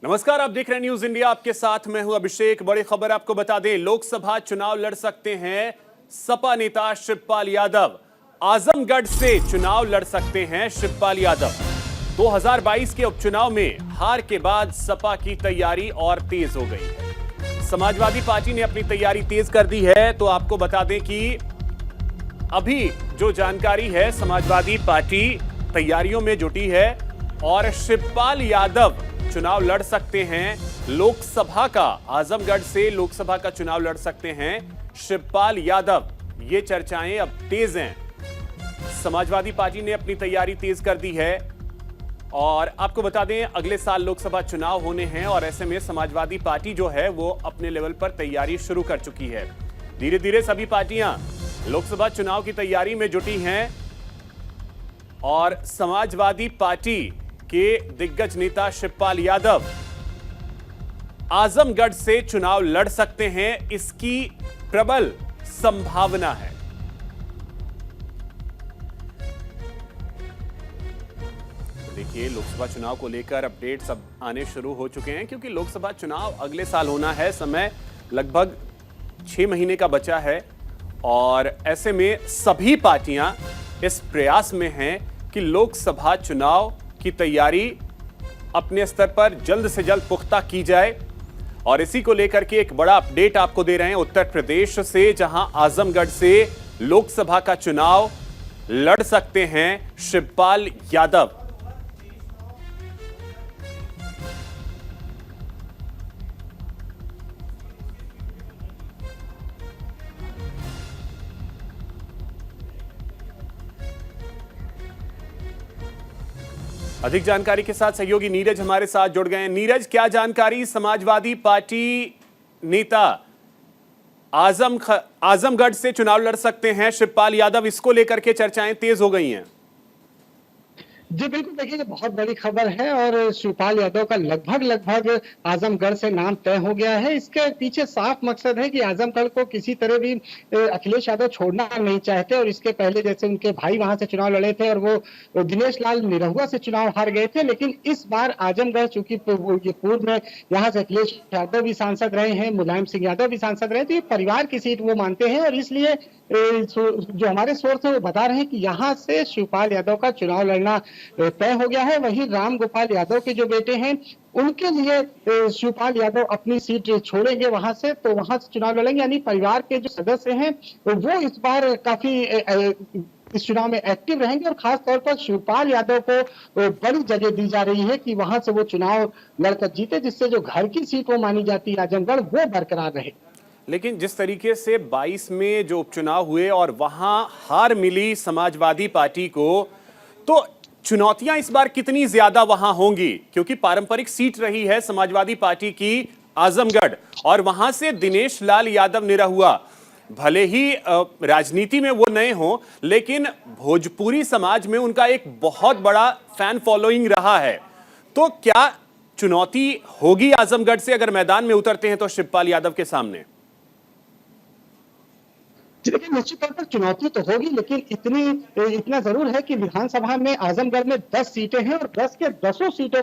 नमस्कार, आप देख रहे हैं न्यूज इंडिया। आपके साथ मैं हूं अभिषेक। बड़ी खबर आपको बता दें, लोकसभा चुनाव लड़ सकते हैं सपा नेता शिवपाल यादव। आजमगढ़ से चुनाव लड़ सकते हैं शिवपाल यादव। 2022 के उपचुनाव में हार के बाद सपा की तैयारी और तेज हो गई है। समाजवादी पार्टी ने अपनी तैयारी तेज कर दी है। तो आपको बता दें कि अभी जो जानकारी है, समाजवादी पार्टी तैयारियों में जुटी है और शिवपाल यादव चुनाव लड़ सकते हैं लोकसभा का। आजमगढ़ से लोकसभा का चुनाव लड़ सकते हैं शिवपाल यादव। ये चर्चाएं अब तेज हैं। समाजवादी पार्टी ने अपनी तैयारी तेज कर दी है और आपको बता दें, अगले साल लोकसभा चुनाव होने हैं और ऐसे में समाजवादी पार्टी जो है वो अपने लेवल पर तैयारी शुरू कर चुकी है। धीरे धीरे सभी पार्टियां लोकसभा चुनाव की तैयारी में जुटी हैं और समाजवादी पार्टी के दिग्गज नेता शिवपाल यादव आजमगढ़ से चुनाव लड़ सकते हैं, इसकी प्रबल संभावना है। देखिए, लोकसभा चुनाव को लेकर अपडेट्स अब आने शुरू हो चुके हैं क्योंकि लोकसभा चुनाव अगले साल होना है। समय लगभग 6 महीने का बचा है और ऐसे में सभी पार्टियां इस प्रयास में हैं कि लोकसभा चुनाव की तैयारी अपने स्तर पर जल्द से जल्द पुख्ता की जाए। और इसी को लेकर के एक बड़ा अपडेट आपको दे रहे हैं उत्तर प्रदेश से, जहां आजमगढ़ से लोकसभा का चुनाव लड़ सकते हैं शिवपाल यादव। अधिक जानकारी के साथ सहयोगी नीरज हमारे साथ जुड़ गए हैं। नीरज, क्या जानकारी? समाजवादी पार्टी नेता आजमगढ़ से चुनाव लड़ सकते हैं शिवपाल यादव, इसको लेकर के चर्चाएं तेज हो गई हैं। जी बिल्कुल, देखिए बहुत बड़ी खबर है और शिवपाल यादव का लगभग आजमगढ़ से नाम तय हो गया है। इसके पीछे साफ मकसद है कि आजमगढ़ को किसी तरह भी अखिलेश यादव छोड़ना नहीं चाहते और इसके पहले जैसे उनके भाई वहां से चुनाव लड़े थे और वो दिनेश लाल निरहुआ से चुनाव हार गए थे, लेकिन इस बार आजमगढ़ चूंकि पूर्व में यहाँ से अखिलेश यादव भी सांसद रहे हैं, मुलायम सिंह यादव भी सांसद रहे, तो ये परिवार की सीट वो मानते हैं और इसलिए जो हमारे सोर्स है वो बता रहे हैं कि यहाँ से शिवपाल यादव का चुनाव लड़ना तय हो गया है। वहीं राम गोपाल यादव के जो बेटे हैं उनके लिए शिवपाल यादव अपनी सीट छोड़ेंगे वहां से, तो वहां से चुनाव लड़ेंगे। यानी परिवार के जो सदस्य हैं वो इस बार काफी इस चुनाव में एक्टिव रहेंगे और खास तौर पर शिवपाल यादव को बड़ी जगह दी जा रही है कि वहां से वो चुनाव लड़कर जीते, जिससे जो घर की सीट वो मानी जाती है आजमगढ़, वो बरकरार रहे। लेकिन जिस तरीके से 22 में जो उपचुनाव हुए और वहां हार मिली समाजवादी पार्टी को, तो चुनौतियां इस बार कितनी ज्यादा वहां होंगी? क्योंकि पारंपरिक सीट रही है समाजवादी पार्टी की आजमगढ़ और वहां से दिनेश लाल यादव निरहुआ, भले ही राजनीति में वो नए हों, लेकिन भोजपुरी समाज में उनका एक बहुत बड़ा फैन फॉलोइंग रहा है। तो क्या चुनौती होगी आजमगढ़ से अगर मैदान में उतरते हैं तो शिवपाल यादव के सामने? लेकिन निश्चित तौर पर चुनौती तो होगी, लेकिन इतना जरूर है कि विधानसभा में आजमगढ़ में 10 सीटें हैं और 10 के 10 सीटों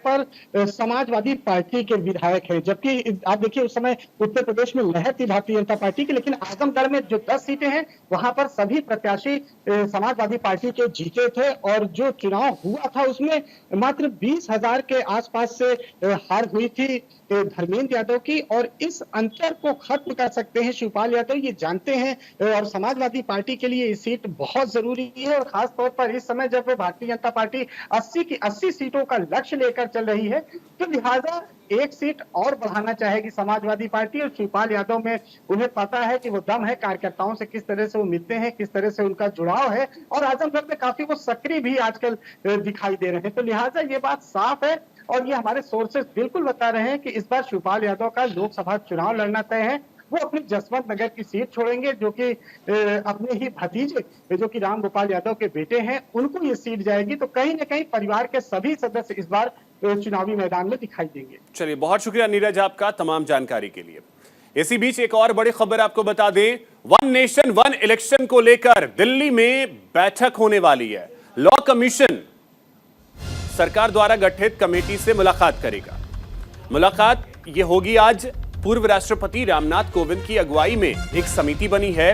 पर समाजवादी पार्टी के विधायक हैं, जबकि आप देखिए उस समय उत्तर प्रदेश में लहर थी भारतीय जनता पार्टी की, लेकिन आजमगढ़ में जो 10 सीटें हैं वहां पर सभी प्रत्याशी समाजवादी पार्टी के जीते थे और जो चुनाव हुआ था उसमें मात्र 20,000 के आसपास से हार हुई थी धर्मेंद्र यादव की, और इस अंतर को खत्म कर सकते हैं शिवपाल यादव, ये जानते हैं। और समाजवादी पार्टी के लिए ये सीट बहुत जरूरी है और खास तौर पर इस समय जब भारतीय जनता पार्टी 80 की 80 सीटों का लक्ष्य लेकर चल रही है, तो लिहाजा एक सीट और बढ़ाना चाहेगी समाजवादी पार्टी। और शिवपाल यादव में उन्हें पता है कि वो दम है, कार्यकर्ताओं से किस तरह से वो मिलते हैं, किस तरह से उनका जुड़ाव है और आजमगढ़ में काफी वो सक्रिय भी आजकल दिखाई दे रहे हैं। तो लिहाजा ये बात साफ है और ये हमारे सोर्सेस बिल्कुल बता रहे हैं कि इस बार शिवपाल यादव का लोकसभा चुनाव लड़ना तय है। वो अपनी जसवंत नगर की सीट छोड़ेंगे, जो कि अपने ही भतीजे जो कि राम गोपाल यादव के बेटे हैं, उनको ये सीट जाएगी। तो कहीं ना कहीं परिवार के सभी सदस्य इस बार चुनावी मैदान में दिखाई देंगे। चलिए, बहुत शुक्रिया नीरज आपका तमाम जानकारी के लिए। इसी बीच एक और बड़ी खबर आपको बता दें, वन नेशन वन इलेक्शन को लेकर दिल्ली में बैठक होने वाली है। लॉ कमीशन सरकार द्वारा गठित कमेटी से मुलाकात करेगा। मुलाकात ये होगी आज। पूर्व राष्ट्रपति रामनाथ कोविंद की अगुवाई में एक समिति बनी है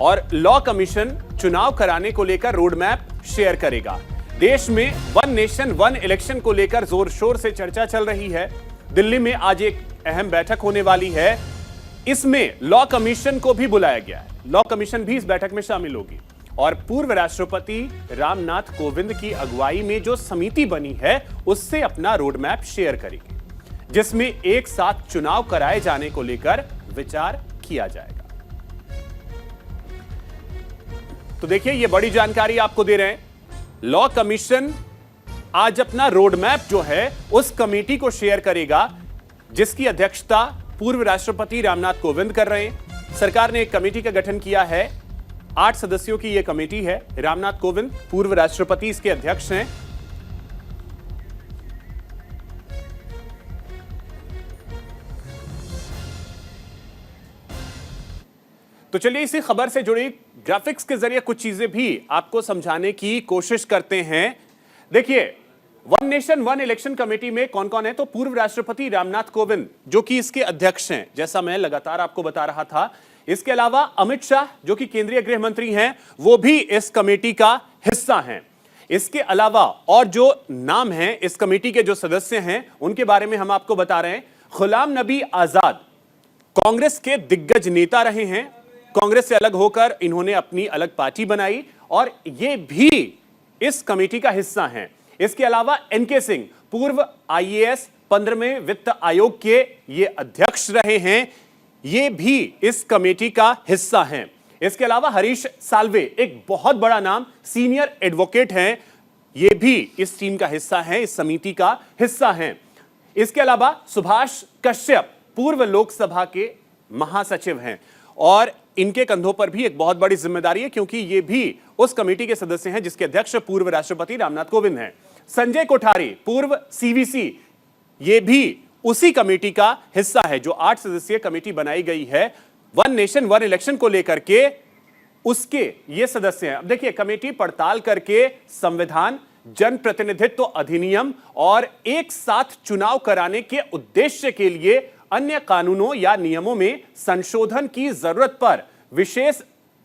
और लॉ कमीशन चुनाव कराने को लेकर रोड मैप शेयर करेगा। देश में वन नेशन वन इलेक्शन को लेकर जोर शोर से चर्चा चल रही है। दिल्ली में आज एक अहम बैठक होने वाली है। इसमें लॉ कमीशन को भी बुलाया गया है। लॉ कमीशन भी इस बैठक में शामिल होगी और पूर्व राष्ट्रपति रामनाथ कोविंद की अगुवाई में जो समिति बनी है उससे अपना रोड मैप शेयर करेगी, जिसमें एक साथ चुनाव कराए जाने को लेकर विचार किया जाएगा। तो देखिए, यह बड़ी जानकारी आपको दे रहे हैं। लॉ कमीशन आज अपना रोड मैप जो है उस कमेटी को शेयर करेगा, जिसकी अध्यक्षता पूर्व राष्ट्रपति रामनाथ कोविंद कर रहे हैं। सरकार ने एक कमेटी का गठन किया है। 8 सदस्यों की यह कमेटी है। रामनाथ कोविंद पूर्व राष्ट्रपति इसके अध्यक्ष हैं। तो चलिए इसी खबर से जुड़ी ग्राफिक्स के जरिए कुछ चीजें भी आपको समझाने की कोशिश करते हैं। देखिए, one nation one election committee में कौन कौन है? तो पूर्व राष्ट्रपति रामनाथ कोविंद जो कि इसके अध्यक्ष हैं, जैसा मैं लगातार आपको बता रहा था। इसके अलावा अमित शाह जो कि केंद्रीय गृह मंत्री हैं, वो भी इस कमेटी का हिस्सा हैं। इसके अलावा और जो नाम हैं इस कमेटी के, जो सदस्य हैं, उनके बारे में हम आपको बता रहे हैं। गुलाम नबी आजाद कांग्रेस के दिग्गज नेता रहे हैं। कांग्रेस से अलग होकर इन्होंने अपनी अलग पार्टी बनाई और ये भी इस कमेटी का हिस्सा हैं। इसके अलावा एनके सिंह पूर्व आईएएस 15वें वित्त आयोग के ये अध्यक्ष रहे हैं, ये भी इस कमेटी का हिस्सा हैं। इसके अलावा हरीश साल्वे एक बहुत बड़ा नाम, सीनियर एडवोकेट हैं, ये भी इस टीम का हिस्सा हैं, इस समिति का हिस्सा हैं। इसके अलावा सुभाष कश्यप पूर्व लोकसभा के महासचिव हैं और इनके कंधों पर भी एक बहुत बड़ी जिम्मेदारी है, क्योंकि ये भी उस कमेटी के सदस्य हैं जिसके अध्यक्ष पूर्व राष्ट्रपति रामनाथ कोविंद हैं। संजय कोठारी पूर्व सीवीसी, ये भी उसी कमेटी का हिस्सा है। जो 8 सदस्यीय कमेटी बनाई गई है वन नेशन वन इलेक्शन को लेकर के, उसके ये सदस्य हैं। अब देखिए, कमेटी पड़ताल करके संविधान, जनप्रतिनिधित्व अधिनियम और एक साथ चुनाव कराने के उद्देश्य के लिए अन्य कानूनों या नियमों में संशोधन की जरूरत पर विशेष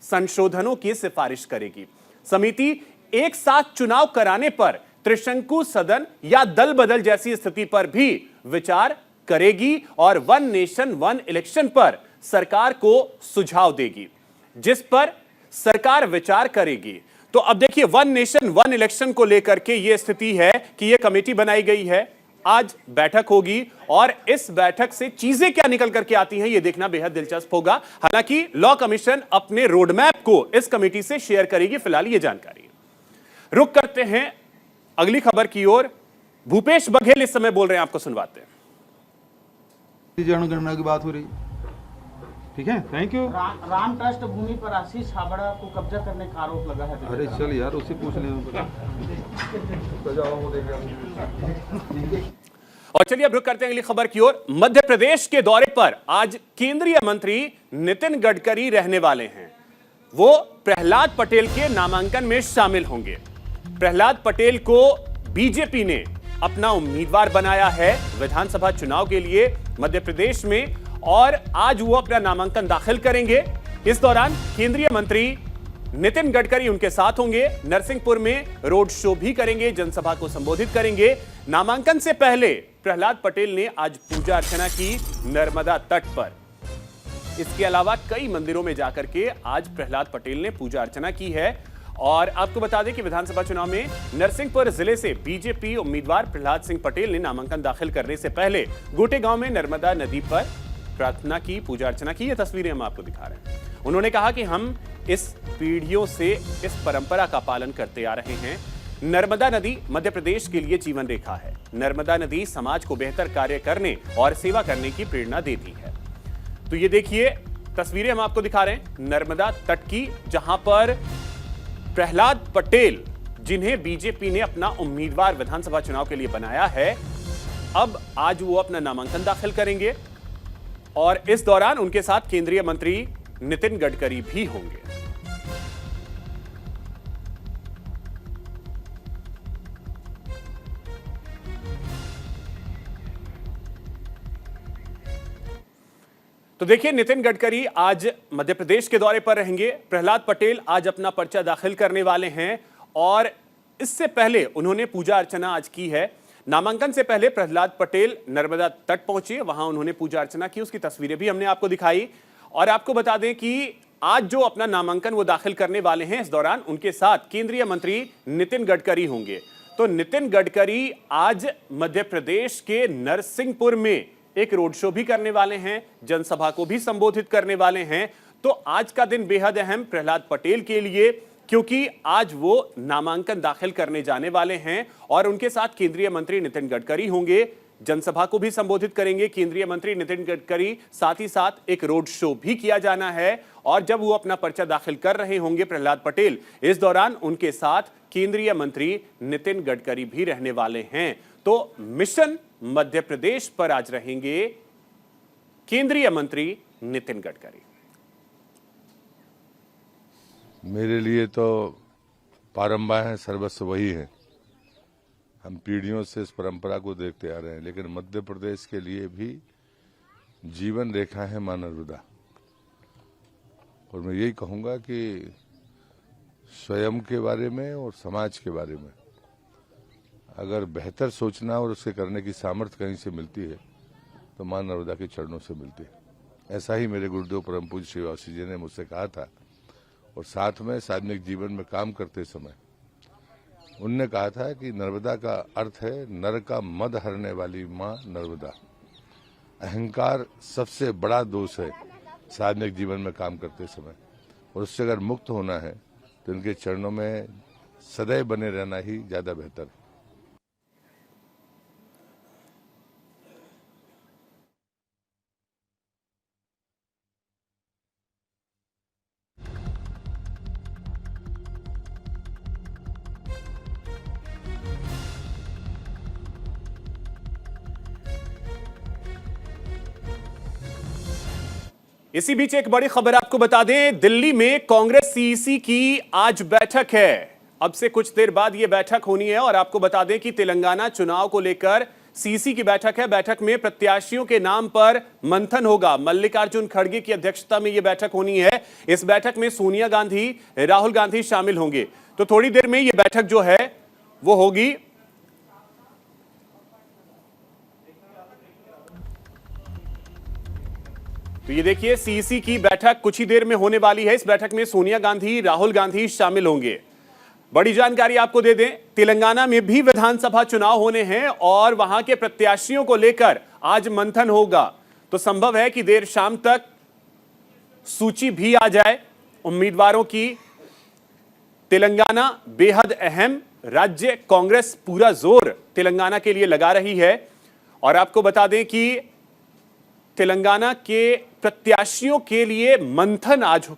संशोधनों की सिफारिश करेगी। समिति एक साथ चुनाव कराने पर त्रिशंकु सदन या दल बदल जैसी स्थिति पर भी विचार करेगी और वन नेशन वन इलेक्शन पर सरकार को सुझाव देगी, जिस पर सरकार विचार करेगी। तो अब देखिए, वन नेशन वन इलेक्शन को लेकर के यह स्थिति है कि यह कमेटी बनाई गई है। आज बैठक होगी और इस बैठक से चीजें क्या निकल करके आती हैं, यह देखना बेहद दिलचस्प होगा। हालांकि लॉ कमीशन अपने रोड मैप को इस कमेटी से शेयर करेगी। फिलहाल यह जानकारी। रुक करते हैं अगली खबर की ओर। भूपेश बघेल इस समय बोल रहे हैं, आपको सुनवाते हैं। जनगणना की बात हो रही, ठीक है, थैंक यू। राम ट्रस्ट भूमि पर आशीष हावड़ा को कब्जा करने का आरोप लगा है। अरे चल यार, उससे पूछ लें। और चलिए अब रुक करते हैं अगली खबर की ओर। मध्य प्रदेश के दौरे पर आज केंद्रीय मंत्री नितिन गडकरी रहने वाले हैं। वो प्रहलाद पटेल के नामांकन में शामिल होंगे। प्रहलाद पटेल को बीजेपी ने अपना उम्मीदवार बनाया है विधानसभा चुनाव के लिए मध्य प्रदेश में और आज वो अपना नामांकन दाखिल करेंगे। इस दौरान केंद्रीय मंत्री नितिन गडकरी उनके साथ होंगे। नरसिंहपुर में रोड शो भी करेंगे, जनसभा को संबोधित करेंगे। नामांकन से पहले प्रहलाद पटेल ने आज पूजा अर्चना की नर्मदा तट पर। इसके अलावा कई मंदिरों में जाकर के आज प्रहलाद पटेल ने पूजा अर्चना की है। और आपको बता दें कि विधानसभा चुनाव में नरसिंहपुर जिले से बीजेपी उम्मीदवार प्रहलाद सिंह पटेल ने नामांकन दाखिल करने से पहले गोटे गांव में नर्मदा नदी पर प्रार्थना की, पूजा अर्चना की। ये तस्वीरें हम आपको दिखा रहे हैं। उन्होंने कहा कि हम इस पीढ़ियों से इस परंपरा का पालन करते आ रहे हैं। नर्मदा नदी मध्य प्रदेश के लिए जीवन रेखा है। नर्मदा नदी समाज को बेहतर कार्य करने और सेवा करने की प्रेरणा देती है। तो ये देखिए तस्वीरें हम आपको दिखा रहे हैं नर्मदा तट की, जहां पर प्रहलाद पटेल, जिन्हें बीजेपी ने अपना उम्मीदवार विधानसभा चुनाव के लिए बनाया है, अब आज वो अपना नामांकन दाखिल करेंगे और इस दौरान उनके साथ केंद्रीय मंत्री नितिन गडकरी भी होंगे। तो देखिए, नितिन गडकरी आज मध्य प्रदेश के दौरे पर रहेंगे। प्रहलाद पटेल आज अपना पर्चा दाखिल करने वाले हैं और इससे पहले उन्होंने पूजा अर्चना आज की है। नामांकन से पहले प्रहलाद पटेल नर्मदा तट पहुंचे, वहां उन्होंने पूजा अर्चना की, उसकी तस्वीरें भी हमने आपको दिखाई। और आपको बता दें कि आज जो अपना नामांकन वो दाखिल करने वाले हैं, इस दौरान उनके साथ केंद्रीय मंत्री नितिन गडकरी होंगे। तो नितिन गडकरी आज मध्य प्रदेश के नरसिंहपुर में एक रोड शो भी करने वाले हैं, जनसभा को भी संबोधित करने वाले हैं। तो आज का दिन बेहद अहम प्रहलाद पटेल के लिए, क्योंकि आज वो नामांकन दाखिल करने जाने वाले हैं और उनके साथ केंद्रीय मंत्री नितिन गडकरी होंगे, जनसभा को भी संबोधित करेंगे केंद्रीय मंत्री नितिन गडकरी। साथ ही साथ एक रोड शो भी किया जाना है और जब वो अपना पर्चा दाखिल कर रहे होंगे प्रहलाद पटेल, इस दौरान उनके साथ केंद्रीय मंत्री नितिन गडकरी भी रहने वाले हैं। तो मिशन मध्य प्रदेश पर आज रहेंगे केंद्रीय मंत्री नितिन गडकरी। मेरे लिए तो पारंबार है, सर्वस्व वही है। हम पीढ़ियों से इस परंपरा को देखते आ रहे हैं, लेकिन मध्य प्रदेश के लिए भी जीवन रेखा है मां नर्मदा। और मैं यही कहूंगा कि स्वयं के बारे में और समाज के बारे में अगर बेहतर सोचना और उसके करने की सामर्थ्य कहीं से मिलती है तो मां नर्मदा के चरणों से मिलती है। ऐसा ही मेरे गुरुदेव परम पूज्य श्री वासी जी ने मुझसे कहा था। और साथ में सार्वजनिक जीवन में काम करते समय उनने कहा था कि नर्मदा का अर्थ है नर का मद हरने वाली मां नर्मदा। अहंकार सबसे बड़ा दोष है सार्वजनिक जीवन में काम करते समय, और उससे अगर मुक्त होना है तो इनके चरणों में सदैव बने रहना ही ज्यादा बेहतर है। इसी बीच एक बड़ी खबर आपको बता दें, दिल्ली में कांग्रेस सीईसी की आज बैठक है। अब से कुछ देर बाद यह बैठक होनी है और आपको बता दें कि तेलंगाना चुनाव को लेकर सीईसी की बैठक है। बैठक में प्रत्याशियों के नाम पर मंथन होगा। मल्लिकार्जुन खड़गे की अध्यक्षता में यह बैठक होनी है। इस बैठक में सोनिया गांधी, राहुल गांधी शामिल होंगे। तो थोड़ी देर में यह बैठक जो है वो होगी। तो ये देखिए, सीईसी की बैठक कुछ ही देर में होने वाली है। इस बैठक में सोनिया गांधी, राहुल गांधी शामिल होंगे। बड़ी जानकारी आपको दे दें, तेलंगाना में भी विधानसभा चुनाव होने हैं और वहां के प्रत्याशियों को लेकर आज मंथन होगा। तो संभव है कि देर शाम तक सूची भी आ जाए उम्मीदवारों की। तेलंगाना बेहद अहम राज्य, कांग्रेस पूरा जोर तेलंगाना के लिए लगा रही है। और आपको बता दें कि तेलंगाना के प्रत्याशियों के लिए मंथन आज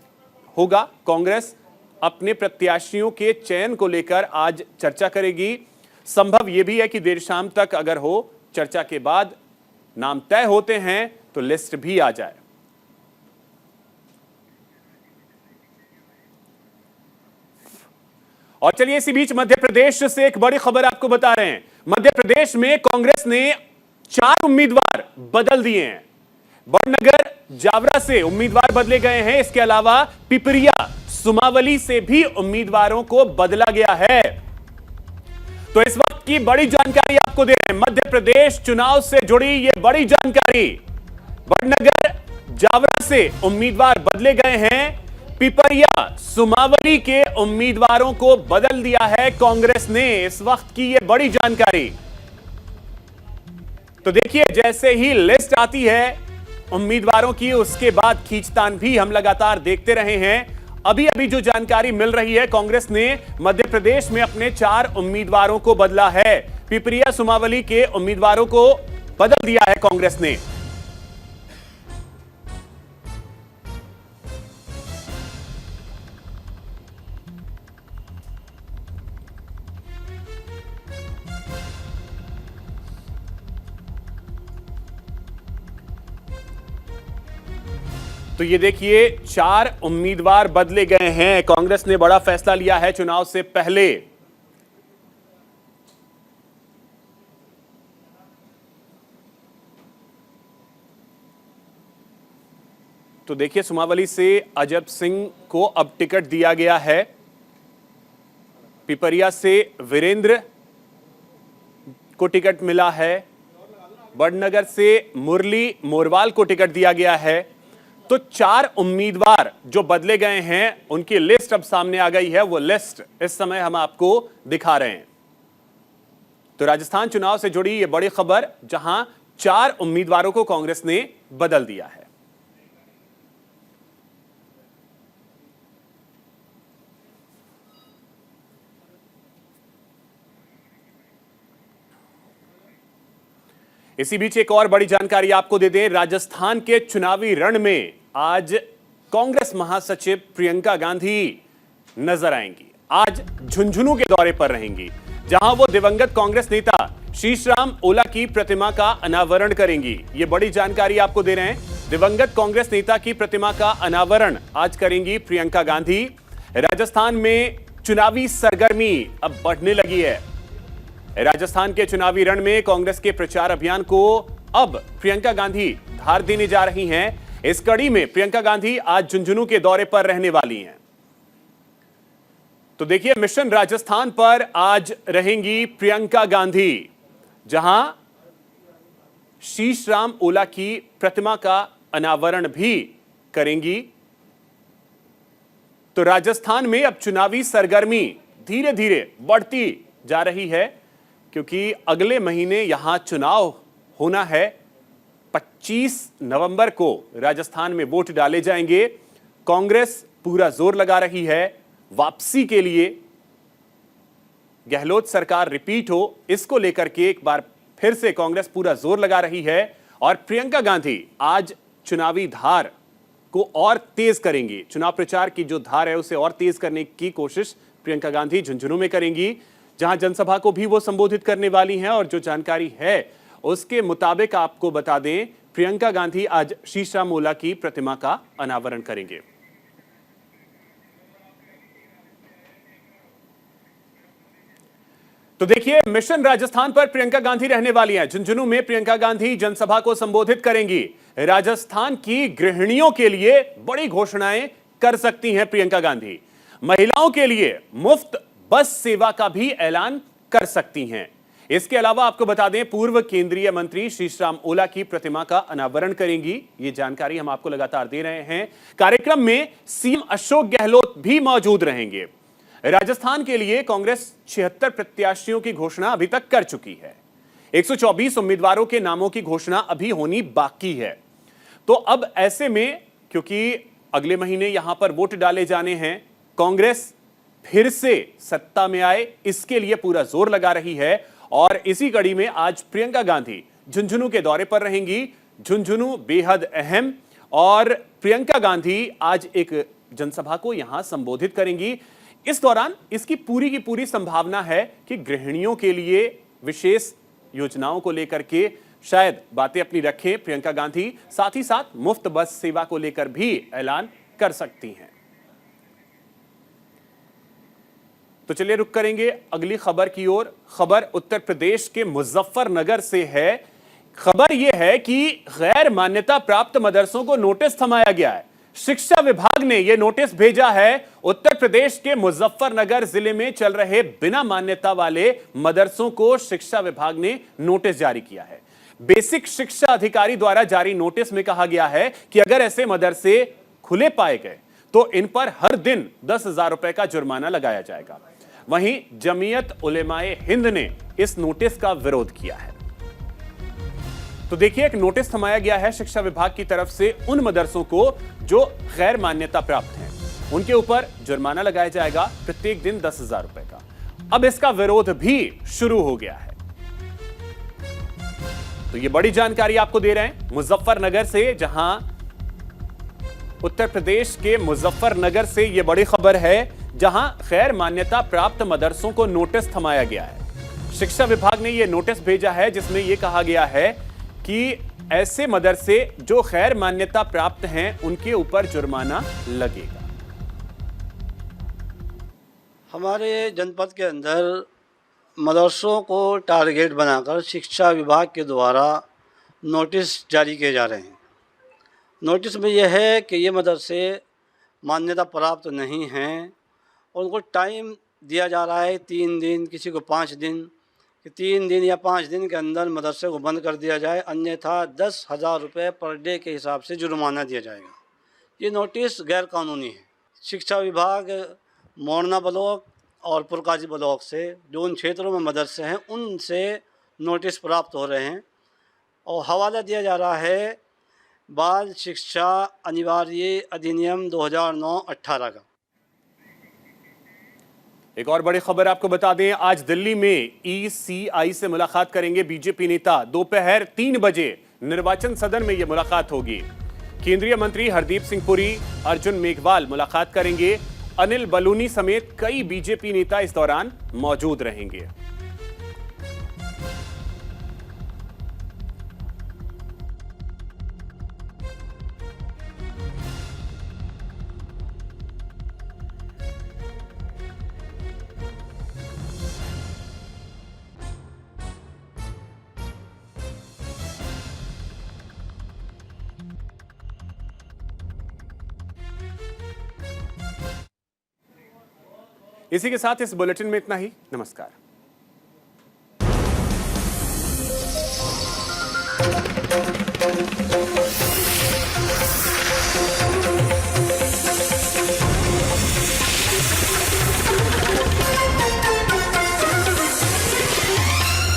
होगा। कांग्रेस अपने प्रत्याशियों के चयन को लेकर आज चर्चा करेगी। संभव यह भी है कि देर शाम तक अगर हो, चर्चा के बाद नाम तय होते हैं तो लिस्ट भी आ जाए। और चलिए, इसी बीच मध्य प्रदेश से एक बड़ी खबर आपको बता रहे हैं। मध्य प्रदेश में कांग्रेस ने 4 उम्मीदवार बदल दिए हैं। बड़नगर, जावरा से उम्मीदवार बदले गए हैं। इसके अलावा पिपरिया, सुमावली से भी उम्मीदवारों को बदला गया है। तो इस वक्त की बड़ी जानकारी आपको दे रहे हैं, मध्य प्रदेश चुनाव से जुड़ी यह बड़ी जानकारी। बड़नगर, जावरा से उम्मीदवार बदले गए हैं। पिपरिया, सुमावली के उम्मीदवारों को बदल दिया है कांग्रेस ने। इस वक्त की यह बड़ी जानकारी। तो देखिए, जैसे ही लिस्ट आती है उम्मीदवारों की, उसके बाद खींचतान भी हम लगातार देखते रहे हैं। अभी अभी जो जानकारी मिल रही है, कांग्रेस ने मध्य प्रदेश में अपने 4 उम्मीदवारों को बदला है। पिपरिया, सुमावली के उम्मीदवारों को बदल दिया है कांग्रेस ने। तो ये देखिए, 4 उम्मीदवार बदले गए हैं। कांग्रेस ने बड़ा फैसला लिया है चुनाव से पहले। तो देखिए, सुमावली से अजब सिंह को अब टिकट दिया गया है। पिपरिया से वीरेंद्र को टिकट मिला है। बड़नगर से मुरली मोरवाल को टिकट दिया गया है। तो 4 उम्मीदवार जो बदले गए हैं उनकी लिस्ट अब सामने आ गई है। वो लिस्ट इस समय हम आपको दिखा रहे हैं। तो राजस्थान चुनाव से जुड़ी ये बड़ी खबर, जहां 4 उम्मीदवारों को कांग्रेस ने बदल दिया है। इसी बीच एक और बड़ी जानकारी आपको दे दें। राजस्थान के चुनावी रण में आज कांग्रेस महासचिव प्रियंका गांधी नजर आएंगी। आज झुंझुनू के दौरे पर रहेंगी, जहां वो दिवंगत कांग्रेस नेता शीशराम ओला की प्रतिमा का अनावरण करेंगी। ये बड़ी जानकारी आपको दे रहे हैं। दिवंगत कांग्रेस नेता की प्रतिमा का अनावरण आज करेंगी प्रियंका गांधी। राजस्थान में चुनावी सरगर्मी अब बढ़ने लगी है। राजस्थान के चुनावी रण में कांग्रेस के प्रचार अभियान को अब प्रियंका गांधी धार देने जा रही हैं। इस कड़ी में प्रियंका गांधी आज झुंझुनू के दौरे पर रहने वाली हैं। तो देखिए, मिशन राजस्थान पर आज रहेंगी प्रियंका गांधी, जहां शीशराम ओला की प्रतिमा का अनावरण भी करेंगी। तो राजस्थान में अब चुनावी सरगर्मी धीरे धीरे बढ़ती जा रही है, क्योंकि अगले महीने यहां चुनाव होना है। 25 नवंबर को राजस्थान में वोट डाले जाएंगे। कांग्रेस पूरा जोर लगा रही है वापसी के लिए। गहलोत सरकार रिपीट हो, इसको लेकर के एक बार फिर से कांग्रेस पूरा जोर लगा रही है। और प्रियंका गांधी आज चुनावी धार को और तेज करेंगी। चुनाव प्रचार की जो धार है उसे और तेज करने की कोशिश प्रियंका गांधी झुंझुनू में करेंगी, जहां जनसभा को भी वो संबोधित करने वाली हैं। और जो जानकारी है उसके मुताबिक आपको बता दें, प्रियंका गांधी आज शीशराम ओला की प्रतिमा का अनावरण करेंगे। तो देखिए, मिशन राजस्थान पर प्रियंका गांधी रहने वाली हैं। झुंझुनू में प्रियंका गांधी जनसभा को संबोधित करेंगी। राजस्थान की गृहिणियों के लिए बड़ी घोषणाएं कर सकती हैं प्रियंका गांधी। महिलाओं के लिए मुफ्त बस सेवा का भी ऐलान कर सकती हैं। इसके अलावा आपको बता दें, पूर्व केंद्रीय मंत्री शीशराम ओला की प्रतिमा का अनावरण करेंगी। ये जानकारी हम आपको लगातार दे रहे हैं। कार्यक्रम में सीएम अशोक गहलोत भी मौजूद रहेंगे। राजस्थान के लिए कांग्रेस 76 प्रत्याशियों की घोषणा अभी तक कर चुकी है। 124 उम्मीदवारों के नामों की घोषणा अभी होनी बाकी है। तो अब ऐसे में, क्योंकि अगले महीने यहां पर वोट डाले जाने हैं, कांग्रेस फिर से सत्ता में आए, इसके लिए पूरा जोर लगा रही है। और इसी कड़ी में आज प्रियंका गांधी झुंझुनू के दौरे पर रहेंगी। झुंझुनू बेहद अहम, और प्रियंका गांधी आज एक जनसभा को यहां संबोधित करेंगी। इस दौरान इसकी पूरी की पूरी संभावना है कि गृहिणियों के लिए विशेष योजनाओं को लेकर के शायद बातें अपनी रखें प्रियंका गांधी। साथ ही साथ मुफ्त बस सेवा को लेकर भी ऐलान कर सकती हैं। तो चलिए रुक करेंगे अगली खबर की ओर। खबर उत्तर प्रदेश के मुजफ्फरनगर से है। खबर यह है कि गैर मान्यता प्राप्त मदरसों को नोटिस थमाया गया है। शिक्षा विभाग ने यह नोटिस भेजा है। उत्तर प्रदेश के मुजफ्फरनगर जिले में चल रहे बिना मान्यता वाले मदरसों को शिक्षा विभाग ने नोटिस जारी किया है। बेसिक शिक्षा अधिकारी द्वारा जारी नोटिस में कहा गया है कि अगर ऐसे मदरसे खुले पाए गए तो इन पर हर दिन 10,000 रुपए का जुर्माना लगाया जाएगा। वहीं जमीयत उलेमाए हिंद ने इस नोटिस का विरोध किया है। तो देखिए, एक नोटिस थमाया गया है शिक्षा विभाग की तरफ से उन मदरसों को जो गैर मान्यता प्राप्त हैं। उनके ऊपर जुर्माना लगाया जाएगा, प्रत्येक दिन 10,000 रुपए का। अब इसका विरोध भी शुरू हो गया है। तो ये बड़ी जानकारी आपको दे रहे हैं मुजफ्फरनगर से, जहां उत्तर प्रदेश के मुजफ्फरनगर से यह बड़ी खबर है, जहां गैर मान्यता प्राप्त मदरसों को नोटिस थमाया गया है। शिक्षा विभाग ने यह नोटिस भेजा है जिसमें यह कहा गया है कि ऐसे मदरसे जो गैर मान्यता प्राप्त हैं उनके ऊपर जुर्माना लगेगा। हमारे जनपद के अंदर मदरसों को टारगेट बनाकर शिक्षा विभाग के द्वारा नोटिस जारी किए जा रहे हैं। नोटिस में यह है कि ये मदरसे मान्यता प्राप्त नहीं हैं और उनको टाइम दिया जा रहा है 3 दिन, किसी को 5 दिन, कि 3 दिन या 5 दिन के अंदर मदरसे को बंद कर दिया जाए, अन्यथा 10,000 रुपये पर डे के हिसाब से जुर्माना दिया जाएगा। ये नोटिस गैर कानूनी है। शिक्षा विभाग मोरना ब्लॉक और पुरकाजी ब्लॉक से जो उन क्षेत्रों में मदरसे हैं उनसे नोटिस प्राप्त हो रहे हैं और हवाला दिया जा रहा है बाल शिक्षा अनिवार्य अधिनियम 2009-18 का। एक और बड़ी खबर आपको बता दें, आज दिल्ली में ECI से मुलाकात करेंगे बीजेपी नेता। दोपहर 3 बजे निर्वाचन सदन में यह मुलाकात होगी। केंद्रीय मंत्री हरदीप सिंह पुरी, अर्जुन मेघवाल मुलाकात करेंगे। अनिल बलूनी समेत कई बीजेपी नेता इस दौरान मौजूद रहेंगे। इसी के साथ इस बुलेटिन में इतना ही। नमस्कार।